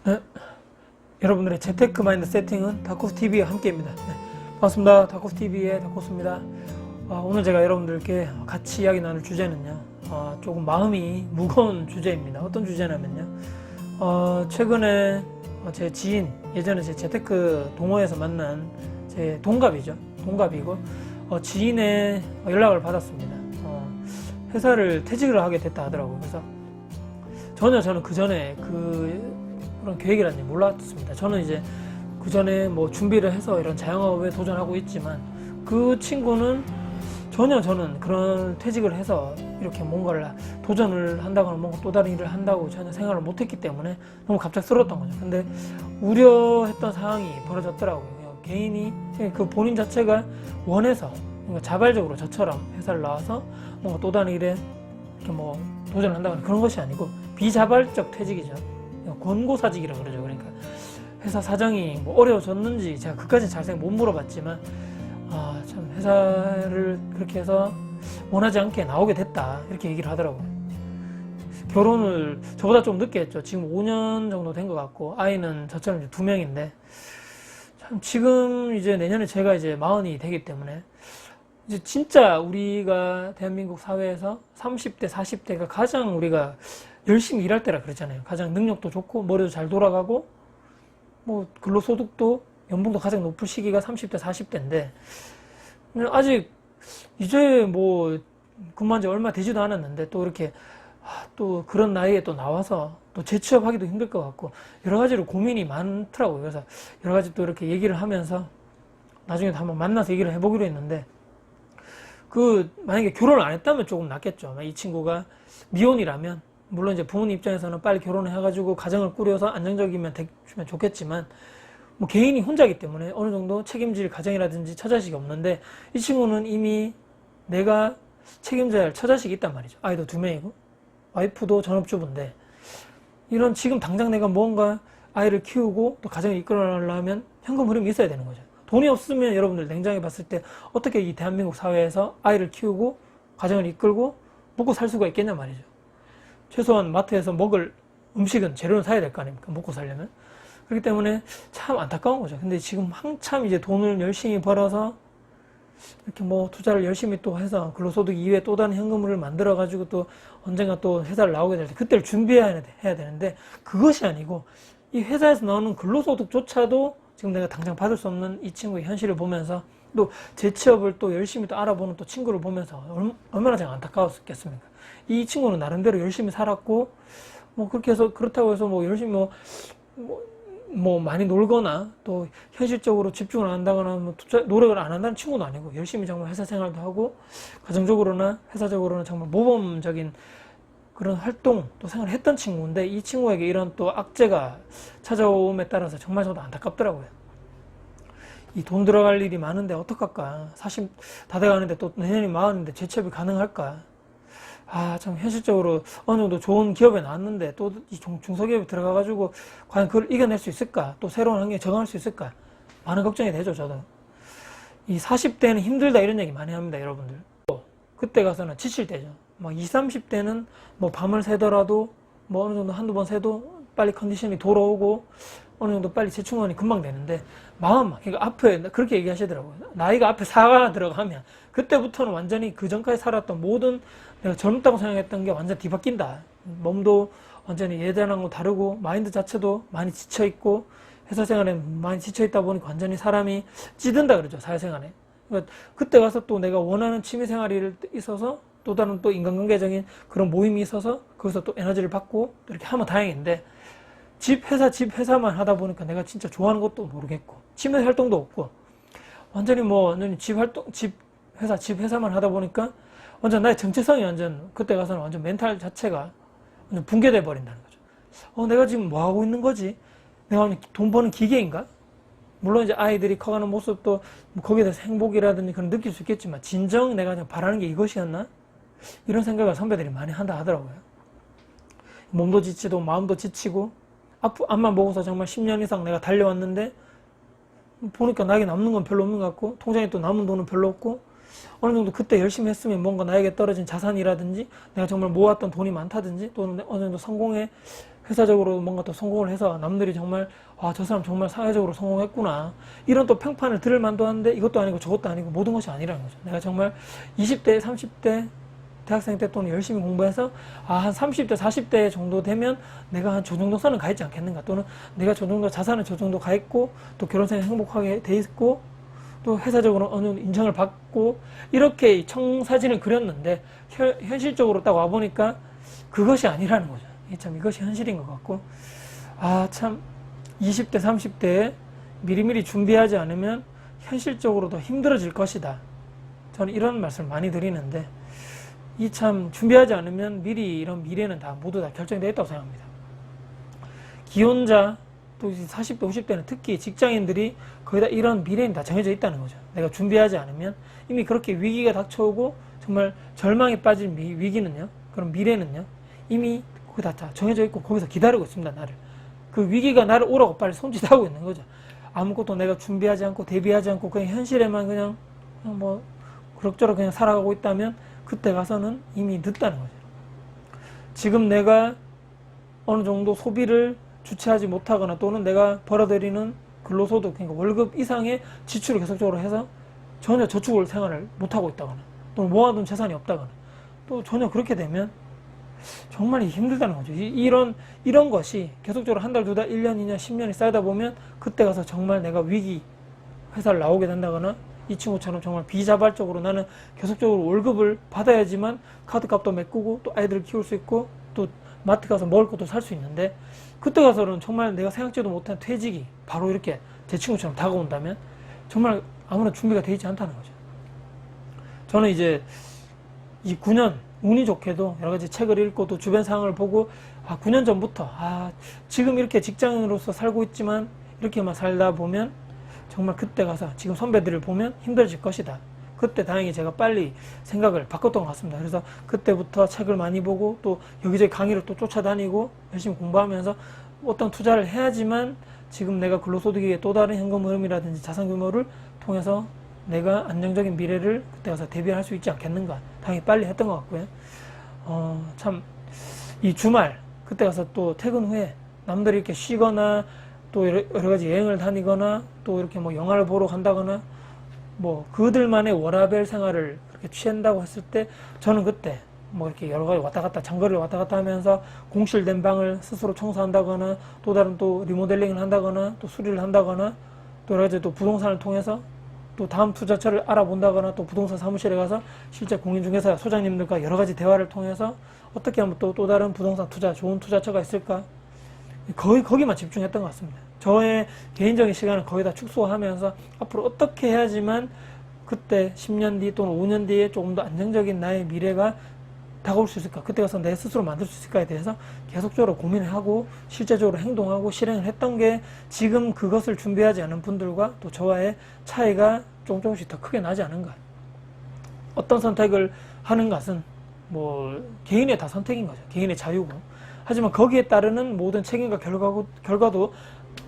네, 여러분들의 재테크 마인드 세팅은 다코스TV와 함께입니다. 네, 반갑습니다. 다코스TV의 다코스입니다. 오늘 제가 여러분들께 같이 이야기 나눌 주제는요, 조금 마음이 무거운 주제입니다. 어떤 주제냐면요, 최근에 제 지인, 예전에 제 재테크 동호회에서 만난 제 동갑이고 지인의 연락을 받았습니다. 회사를 퇴직을 하게 됐다 하더라고요. 그래서 저는 그 전에 그런 계획이라는 게 몰랐습니다. 저는 이제 그 전에 뭐 준비를 해서 이런 자영업에 도전하고 있지만, 그 친구는 전혀 저는 그런 퇴직을 해서 이렇게 뭔가를 도전을 한다거나 뭔가 또 다른 일을 한다고 전혀 생각을 못했기 때문에 너무 갑작스러웠던 거죠. 근데 우려했던 상황이 벌어졌더라고요. 개인이 그 본인 자체가 원해서 뭔가 자발적으로 저처럼 회사를 나와서 뭔가 또 다른 일에 이렇게 뭐 도전을 한다거나 그런 것이 아니고 비자발적 퇴직이죠. 권고사직이라고 그러죠. 그러니까 회사 사정이 뭐 어려워졌는지 제가 그까지 자세히 못 물어봤지만, 참 회사를 그렇게 해서 원하지 않게 나오게 됐다, 이렇게 얘기를 하더라고요. 결혼을 저보다 좀 늦게 했죠. 지금 5년 정도 된 것 같고, 아이는 저처럼 이제 2명인데, 참 지금 이제 내년에 제가 이제 40이 되기 때문에 이제 진짜 우리가 대한민국 사회에서 30대, 40대가 가장 우리가 열심히 일할 때라 그러잖아요. 가장 능력도 좋고 머리도 잘 돌아가고 뭐 근로소득도 연봉도 가장 높을 시기가 30대, 40대인데 아직 이제 뭐 근무한 지 얼마 되지도 않았는데 또 이렇게 또 그런 나이에 또 나와서 또 재취업하기도 힘들 것 같고 여러 가지로 고민이 많더라고요. 그래서 여러 가지 또 이렇게 얘기를 하면서 나중에 한번 만나서 얘기를 해보기로 했는데, 만약에 결혼을 안 했다면 조금 낫겠죠. 이 친구가 미혼이라면 물론 이제 부모님 입장에서는 빨리 결혼을 해가지고 가정을 꾸려서 안정적이면 되면 좋겠지만, 뭐 개인이 혼자이기 때문에 어느 정도 책임질 가정이라든지 처자식이 없는데, 이 친구는 이미 내가 책임져야 할 처자식이 있단 말이죠. 아이도 2명이고 와이프도 전업주부인데, 이런 지금 당장 내가 뭔가 아이를 키우고 또 가정을 이끌어가려면 현금 흐름이 있어야 되는 거죠. 돈이 없으면 여러분들 냉정히 봤을 때 어떻게 이 대한민국 사회에서 아이를 키우고 가정을 이끌고 먹고 살 수가 있겠냐 말이죠. 최소한 마트에서 먹을 음식은 재료는 사야 될 거 아닙니까? 먹고 살려면. 그렇기 때문에 참 안타까운 거죠. 근데 지금 한참 이제 돈을 열심히 벌어서 이렇게 뭐 투자를 열심히 또 해서 근로소득 이외에 또 다른 현금을 만들어 가지고 또 언젠가 또 회사를 나오게 될 때 그때를 준비해야 되는데, 그것이 아니고 이 회사에서 나오는 근로소득조차도 지금 내가 당장 받을 수 없는 이 친구의 현실을 보면서 또 재취업을 또 열심히 또 알아보는 또 친구를 보면서 얼마나 제가 안타까웠겠습니까? 이 친구는 나름대로 열심히 살았고, 뭐 그렇게 해서 그렇다고 해서 뭐 열심히 뭐 많이 놀거나 또 현실적으로 집중을 안 한다거나 뭐 노력을 안 한다는 친구도 아니고, 열심히 정말 회사 생활도 하고 가정적으로나 회사적으로나 정말 모범적인 그런 활동 또 생활을 했던 친구인데, 이 친구에게 이런 또 악재가 찾아옴에 따라서 정말 저도 안타깝더라고요. 이 돈 들어갈 일이 많은데 어떡할까? 40 다 돼가는데 또 내년이 40인데 재취업이 가능할까? 참 현실적으로 어느 정도 좋은 기업에 나왔는데 또 이 중소기업에 들어가가지고 과연 그걸 이겨낼 수 있을까? 또 새로운 환경에 적응할 수 있을까? 많은 걱정이 되죠, 저도. 이 40대는 힘들다 이런 얘기 많이 합니다, 여러분들. 그때 가서는 지칠 때죠. 막 20, 30대는 뭐 밤을 새더라도 뭐 어느 정도 한두 번 새도 빨리 컨디션이 돌아오고 어느 정도 빨리 재충전이 금방 되는데, 그러니까 앞에 그렇게 얘기하시더라고요. 나이가 앞에 4가 들어가면 그때부터는 완전히 그 전까지 살았던 모든 내가 젊다고 생각했던 게 완전 뒤바뀐다. 몸도 완전히 예전하고 다르고 마인드 자체도 많이 지쳐있고 회사 생활에 많이 지쳐있다 보니까 완전히 사람이 찌든다 그러죠, 사회생활에. 그러니까 그때 가서 또 내가 원하는 취미생활이 있어서 또 다른 또 인간관계적인 그런 모임이 있어서 거기서 또 에너지를 받고 또 이렇게 하면 다행인데, 집 회사만 하다 보니까 내가 진짜 좋아하는 것도 모르겠고 취미 활동도 없고 완전히 집 회사만 하다 보니까 완전 나의 정체성이 완전 그때 가서는 완전 멘탈 자체가 완전 붕괴돼 버린다는 거죠. 내가 지금 뭐 하고 있는 거지? 내가 돈 버는 기계인가? 물론 이제 아이들이 커가는 모습도 뭐 거기에 대해서 행복이라든지 그런 느낄 수 있겠지만, 진정 내가 그냥 바라는 게 이것이었나? 이런 생각을 선배들이 많이 한다 하더라고요. 몸도 지치고 마음도 지치고 앞만 보고서 정말 10년 이상 내가 달려왔는데 보니까 나에게 남는 건 별로 없는 것 같고 통장에 또 남은 돈은 별로 없고 어느 정도 그때 열심히 했으면 뭔가 나에게 떨어진 자산이라든지 내가 정말 모았던 돈이 많다든지 또는 어느 정도 성공해 회사적으로 뭔가 또 성공을 해서 남들이 정말 저 사람 정말 사회적으로 성공했구나 이런 또 평판을 들을 만도 한데 이것도 아니고 저것도 아니고 모든 것이 아니라는 거죠. 내가 정말 20대 30대 대학생 때 또는 열심히 공부해서 한 30대 40대 정도 되면 내가 한 저 정도 선은 가 있지 않겠는가, 또는 내가 저 정도 자산을 저 정도 가 있고 또 결혼생활 행복하게 돼 있고 또 회사적으로 어느 정도 인정을 받고 이렇게 청사진을 그렸는데 현실적으로 딱 와보니까 그것이 아니라는 거죠. 참 이것이 현실인 것 같고 참 20대 30대에 미리미리 준비하지 않으면 현실적으로 더 힘들어질 것이다. 저는 이런 말씀을 많이 드리는데 이 참 준비하지 않으면 미리 이런 미래는 다 모두 다 결정되어 있다고 생각합니다. 기혼자 또 40대 50대는 특히 직장인들이 거의 다 이런 미래는 다 정해져 있다는 거죠. 내가 준비하지 않으면 이미 그렇게 위기가 닥쳐오고 정말 절망에 빠질 위기는요, 그럼 미래는요 이미 거기 다 정해져 있고 거기서 기다리고 있습니다. 나를, 그 위기가 나를 오라고 빨리 손짓하고 있는 거죠. 아무것도 내가 준비하지 않고 대비하지 않고 그냥 현실에만 그냥 뭐 그럭저럭 그냥 살아가고 있다면 그때 가서는 이미 늦다는 거죠. 지금 내가 어느 정도 소비를 주체하지 못하거나 또는 내가 벌어들이는 근로소득, 그러니까 월급 이상의 지출을 계속적으로 해서 전혀 저축을 생활을 못하고 있다거나 또는 모아둔 재산이 없다거나 또 전혀 그렇게 되면 정말 힘들다는 거죠. 이런 것이 계속적으로 한 달, 두 달, 1년, 2년, 10년이 쌓이다 보면 그때 가서 정말 내가 위기 회사를 나오게 된다거나 이 친구처럼 정말 비자발적으로 나는 계속적으로 월급을 받아야지만 카드값도 메꾸고 또 아이들을 키울 수 있고 또 마트 가서 먹을 것도 살 수 있는데 그때 가서는 정말 내가 생각지도 못한 퇴직이 바로 이렇게 제 친구처럼 다가온다면 정말 아무런 준비가 되어 있지 않다는 거죠. 저는 이제 이 9년 운이 좋게도 여러 가지 책을 읽고 또 주변 상황을 보고 9년 전부터 지금 이렇게 직장인으로서 살고 있지만 이렇게만 살다 보면 정말 그때 가서 지금 선배들을 보면 힘들어질 것이다. 그때 다행히 제가 빨리 생각을 바꿨던 것 같습니다. 그래서 그때부터 책을 많이 보고 또 여기저기 강의를 또 쫓아다니고 열심히 공부하면서 어떤 투자를 해야지만 지금 내가 근로소득의 또 다른 현금 흐름이라든지 자산 규모를 통해서 내가 안정적인 미래를 그때 가서 대비할 수 있지 않겠는가. 당연히 빨리 했던 것 같고요. 참 이 주말 그때 가서 또 퇴근 후에 남들이 이렇게 쉬거나 또 여러 가지 여행을 다니거나 또 이렇게 뭐 영화를 보러 간다거나 뭐 그들만의 워라밸 생활을 그렇게 취한다고 했을 때 저는 그때 뭐 이렇게 여러 가지 왔다 갔다 장거리를 왔다 갔다 하면서 공실된 방을 스스로 청소한다거나 또 다른 또 리모델링을 한다거나 또 수리를 한다거나 또 여러 가지 또 부동산을 통해서 또 다음 투자처를 알아본다거나 또 부동산 사무실에 가서 실제 공인중개사 소장님들과 여러 가지 대화를 통해서 어떻게 하면 또 다른 부동산 투자 좋은 투자처가 있을까 거의 거기만 집중했던 것 같습니다. 저의 개인적인 시간을 거의 다 축소하면서 앞으로 어떻게 해야지만 그때 10년 뒤 또는 5년 뒤에 조금 더 안정적인 나의 미래가 다가올 수 있을까, 그때 가서 내 스스로 만들 수 있을까에 대해서 계속적으로 고민을 하고 실제적으로 행동하고 실행을 했던 게 지금 그것을 준비하지 않은 분들과 또 저와의 차이가 조금씩 더 크게 나지 않은가. 어떤 선택을 하는 것은 뭐 개인의 다 선택인 거죠. 개인의 자유고. 하지만 거기에 따르는 모든 책임과 결과도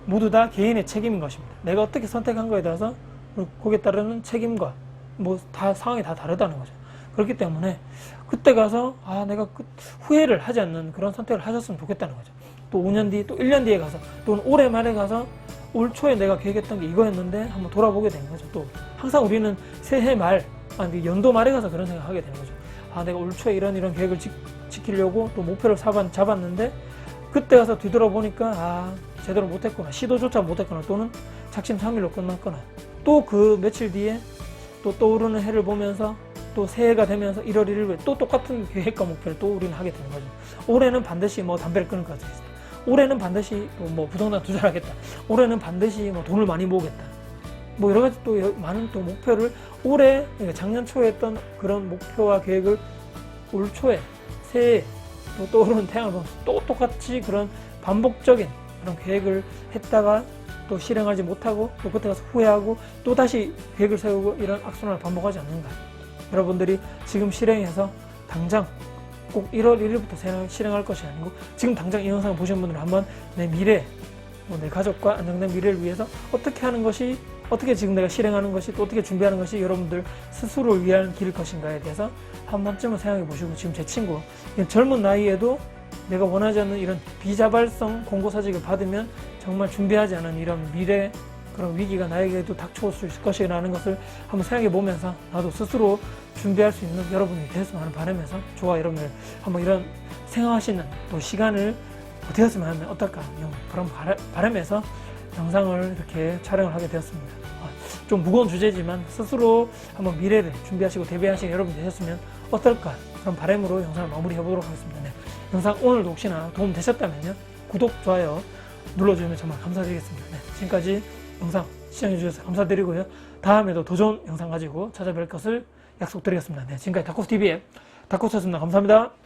모두 다 개인의 책임인 것입니다. 내가 어떻게 선택한 거에 따라서 거기에 따르는 책임과 뭐 다 상황이 다 다르다는 거죠. 그렇기 때문에 그때 가서 내가 후회를 하지 않는 그런 선택을 하셨으면 좋겠다는 거죠. 또 5년 뒤, 또 1년 뒤에 가서 또는 올해 말에 가서 올 초에 내가 계획했던 게 이거였는데 한번 돌아보게 되는 거죠. 또 항상 우리는 새해 말, 연도 말에 가서 그런 생각을 하게 되는 거죠. 내가 올 초에 이런 계획을 지키려고 또 목표를 잡았는데 그때 가서 뒤돌아보니까 제대로 못했구나, 시도조차 못했구나, 또는 작심삼일로 끝났거나 또 그 며칠 뒤에 또 떠오르는 해를 보면서 또 새해가 되면서 1월 1일에 또 똑같은 계획과 목표를 또 우리는 하게 되는 거죠. 올해는 반드시 뭐 담배를 끊을 것 같아. 올해는 반드시 또 뭐 부동산 투자를 하겠다. 올해는 반드시 뭐 돈을 많이 모으겠다. 뭐 여러 가지 또 많은 또 목표를 올해, 그러니까 작년 초에 했던 그런 목표와 계획을 올 초에 새해 또 떠오르는 태양을 보면서 또 똑같이 그런 반복적인 그런 계획을 했다가 또 실행하지 못하고 또 그때 가서 후회하고 또 다시 계획을 세우고 이런 악순환을 반복하지 않는가. 여러분들이 지금 실행해서 당장 꼭 1월 1일부터 실행할 것이 아니고 지금 당장 이 영상을 보신 분들은 한번 내 미래, 내 가족과 안정된 미래를 위해서 어떻게 하는 것이 어떻게 지금 내가 실행하는 것이 또 어떻게 준비하는 것이 여러분들 스스로를 위한 길일 것인가에 대해서 한 번쯤은 생각해 보시고 지금 제 친구 젊은 나이에도 내가 원하지 않는 이런 비자발성 공고사직을 받으면 정말 준비하지 않은 이런 미래 그런 위기가 나에게도 닥쳐올 수 있을 것이라는 것을 한번 생각해 보면서 나도 스스로 준비할 수 있는 여러분이 되었으면 하는 바람에서 저와 여러분들 한번 이런 생각하시는 또 시간을 되었으면 하면 어떨까 그런 바람에서 영상을 이렇게 촬영을 하게 되었습니다. 좀 무거운 주제지만 스스로 한번 미래를 준비하시고 대비하시는 여러분이 되셨으면 어떨까 그런 바람으로 영상을 마무리해 보도록 하겠습니다. 네. 영상 오늘도 혹시나 도움 되셨다면요 구독, 좋아요 눌러주시면 정말 감사드리겠습니다. 네. 지금까지 영상 시청해 주셔서 감사드리고요. 다음에도 더 좋은 영상 가지고 찾아뵐 것을 약속드리겠습니다. 네. 지금까지 다코스TV의 다코스였습니다. 감사합니다.